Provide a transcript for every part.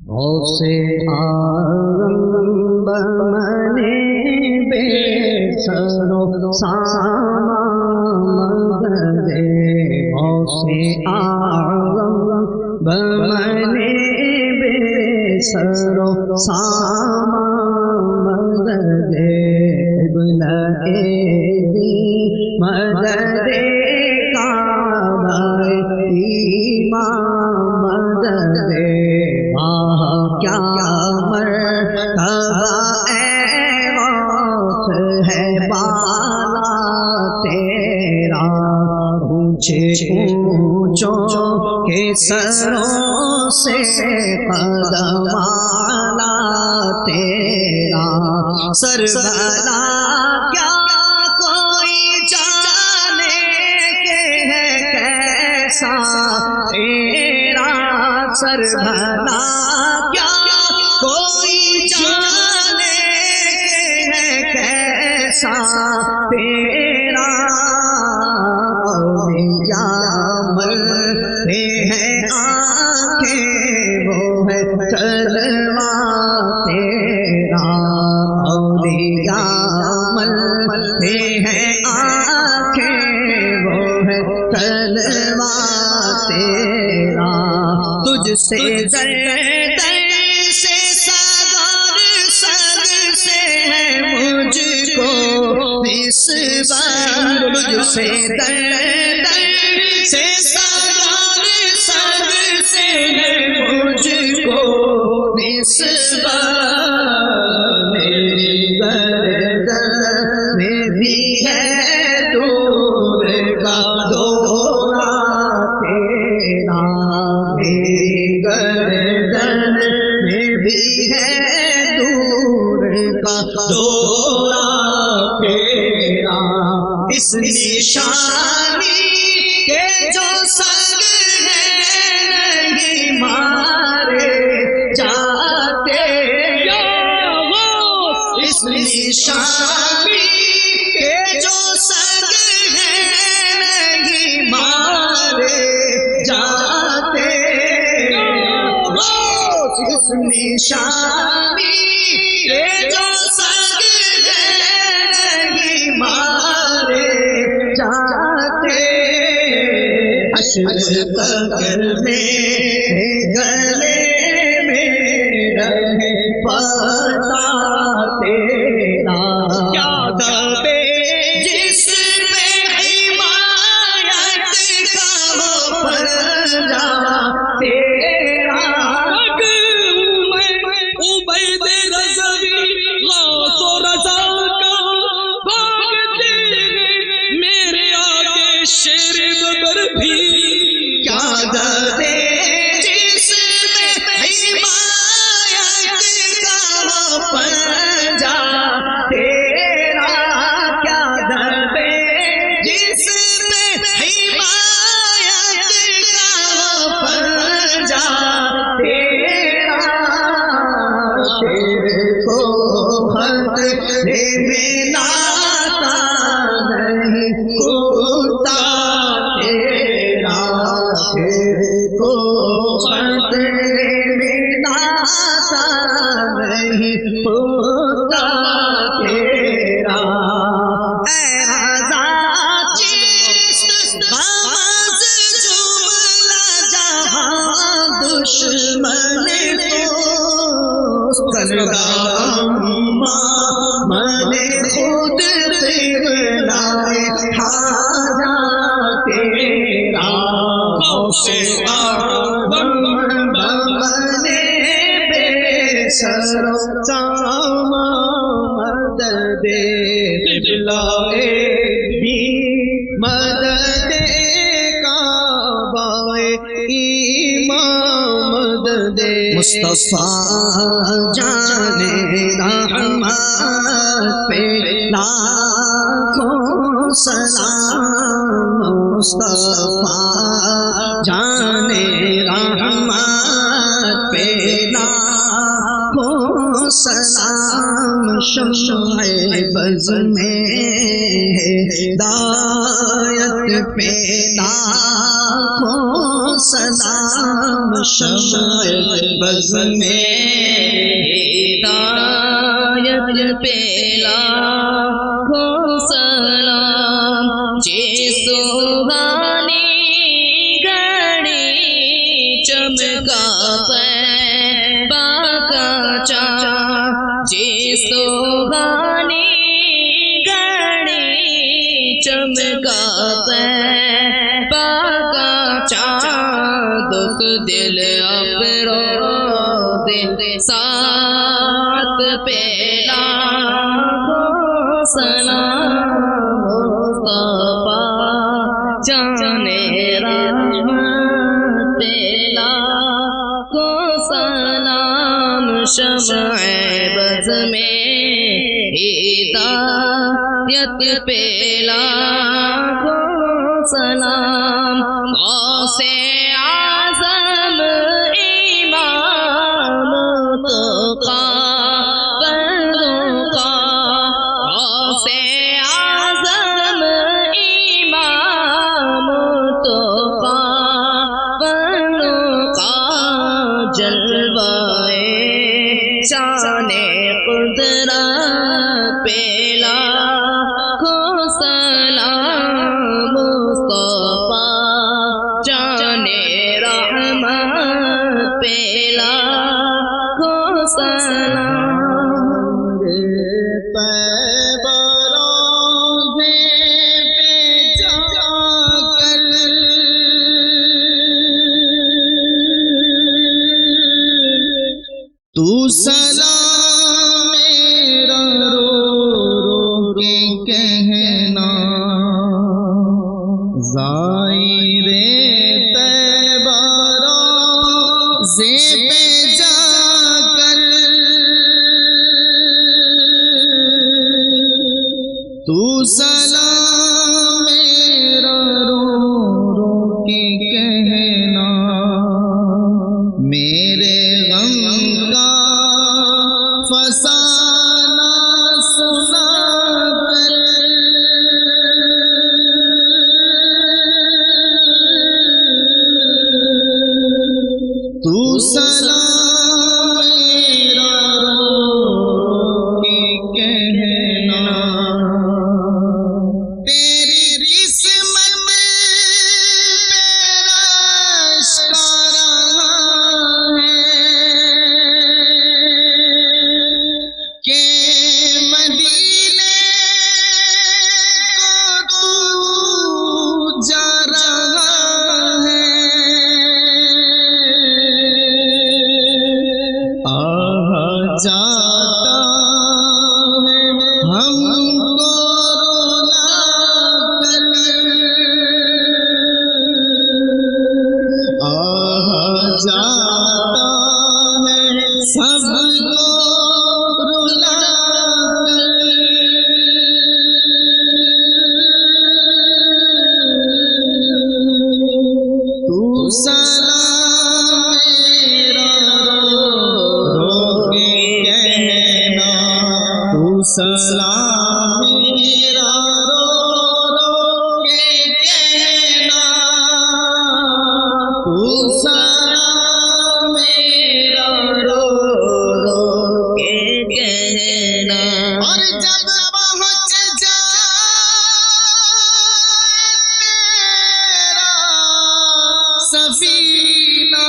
غوث اعظم بمنے بے سر و سامان مدد غوث اعظم بمنے بے سر و سامان مدد مدد کعبہ ایمان مدد کیا مرتبہ اے غوث ہے بالا تیرا اونچے اونچوں کے سروں سے قدم اعلیٰ تیرا سر بھلا کیا کوئی جانے کے ہے کیسا تیرا سر بھلا کیا کوئی جانے کے ہے کیسا تیرا اولیاء مرتے ہیں آنکھیں وہ ہے کلمہ تیرا اولیاء مرتے ہیں آنکھیں وہ ہے کلمہ تیرا تجھ سے در در سے صدر سر سے ہے مجھ کو نسبت تجھ سے در در سے صدر سر سے ہے مجھ کو نسبت میری گردن میں بھی ہے دور کا دورہ تیرا میری گردن میں بھی ہے دور کا دورہ تیرا اس نشانی کے جو سنگ ہے نہیں مارے جاتے اس نشانی کے جو سنگ ہے نہیں مارے جاتے اس نشانی کے جو سنگ ہے نہیں مارے جاتے حشر قبر میں گلے میں رہے پتا تیرا کیا دبے جس میں حمایت کا وہ پنجہ تیرا عبید رضوی غوث و رضا کا بھاگتے میرے آگے شیر بدر بھی کیا دبے جس میں حمایت کا وہ پنجہ تیرا کیا دبے جس میں حمایت کا وہ پنجہ تیرا شیر کو خطرے میں لاتا نہیں کتا تیرا شیر کو خطرے میں لاتا نہیں کتا تیرا اے آزاد چیست غمز جملہ جہاں دشمن من خود قبلہ حاجہ تیرا غوث اعظم بمنے بے سر و سامان مدد قبلہ بھی مدد کعبہ ایمان مدد مصطفیٰ جان رحمت پہ لاکھوں سلام مصطفیٰ جان رحمت پہ لاکھوں سلام شمع بز میں ہدایت پہ لاکھوں سلام، شمع بز میں ہدایت پہ لاکھوں سلام، جے سوہانی گھڑی چمکا طیبہ کا چاند، جے سوہانی گھڑی چمکا طیبہ کا چاند، دکھ دل افروز ساتھ پہ لاکھوں سلام، مصطفیٰ جانے رحمت پہ لاکھوں سلام، شمع بز میں ہدایت پہ لاکھوں سلام، غوث اعظم امام متقی بندوں کا، غوث اعظم امام متقی بندوں کا، جلوہ شان قدرت پہ لاکھوں سلام، مصطفیٰ جانے رحمت پہ لاکھوں سلام، طیبہ روضے پہ جا کر تو سلام میرا رو رو کے کہنا، زائر طیبہ روضے پہ جا کر تو سلام میرا رو رو کے کہنا، میرے غم کا فسانہ سنا کر تو سلام میرا رو کے کہنا، تیری قسمت میرا اشکارا ہے کہ مدینے کو تو جا رہا ہے، جاتا ہے ہم کو رولا کر، جاتا ہے سب کو رولا کر، تو سلام میرا رو کے کہنا، تو سلام میرا رو رو کے کہنا، تو سلام میرا رو رو کے کہنا، اور جب پہنچ جائے تیرا سفینہ،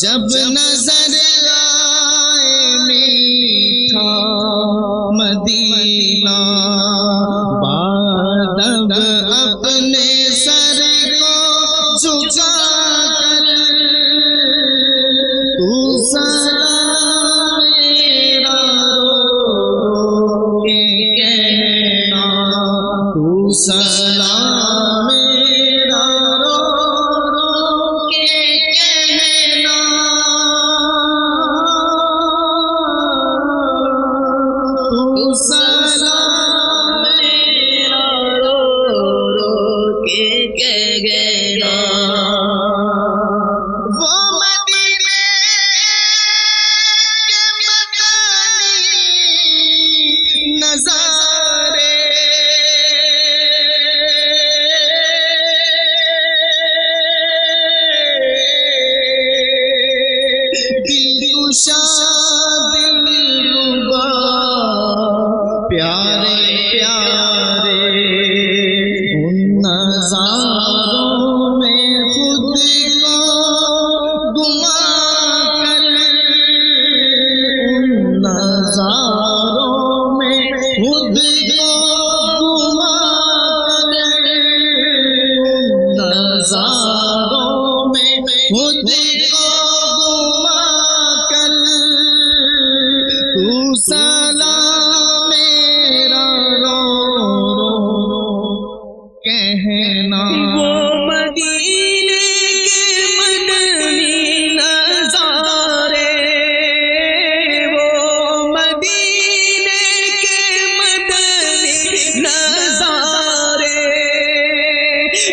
جب نظر آئے میٹھا مدینہ، بادب اپنے سر کو جھکا کر تو سلام میرا رو کے کہنا، تو سلام میرا رو کے کہنا، نظارے دلکشا دلربا پیارے پیارے ان نظاروں میں خود کو گما کر، ان نظاروں میں خود کو گما کر، ان نظاروں میں خود کو گما کر، تو سلام میرا رو رو کہنا، وہ مدینے کے مدنی نظارے، وہ مدینے کے مدنی نظارے،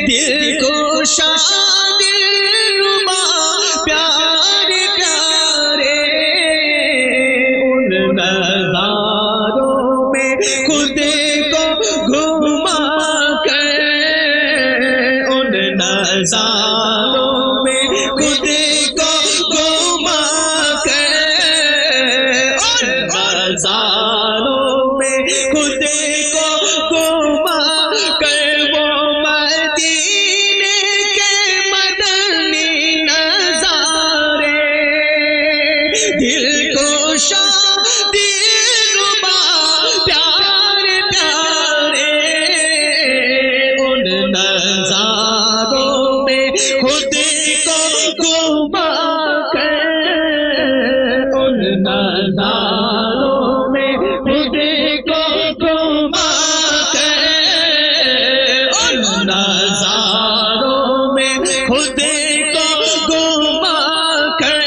دل کو شاد ربا پیارے پیارے، ان نظاروں میں خود کو گھما کر، ان نظاروں میں خود کو گھما کر، ان نظاروں میں خود کو گھما کر، وہ مدینے کے مدنی نظارے، دل کو شاد ربا پیارے پیارے، ان نظاروں میں خود کو گھما کر، ان نظاروں میں خود کو گھما کر، ان نظاروں میں خود کو گھما کر،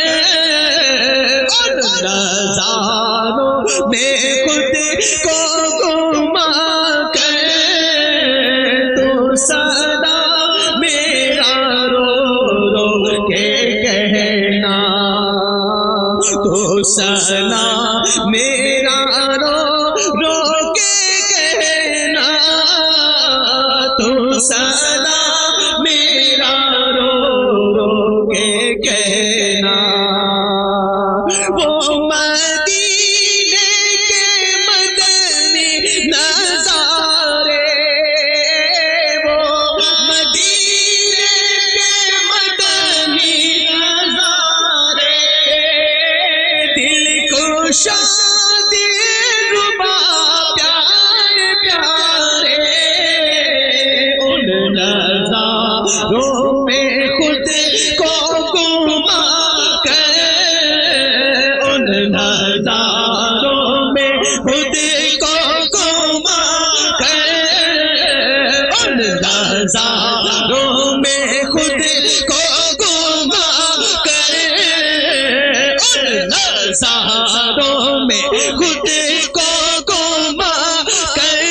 ان نظاروں میں خود کو گھما کر، تو سدا میرا رو رو کے کہنا، تو سدا میرا رو رو کے کہنا، تو سدا میرا رو رو کے کہنا، وہ مدینے کے مدنی نظارے، وہ مدینے کے مدنی نظارے، دل کو شاد ربا پیارے پیارے، ان نظاروں میں خود کو گھما کر، ان نظاروں میں خود کو گھما کر، ان نظاروں میں خود کو گھما کر، ان نظاروں میں خود کو گھما کر،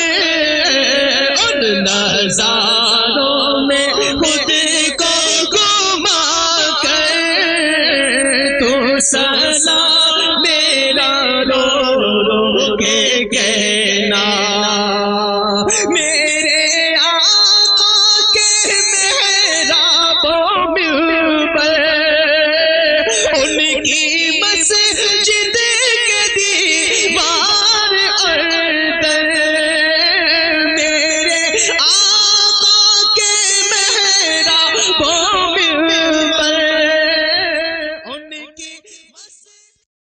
ان نظاروں میں خود کو گھما کر، تو سلام میرا رو رو کے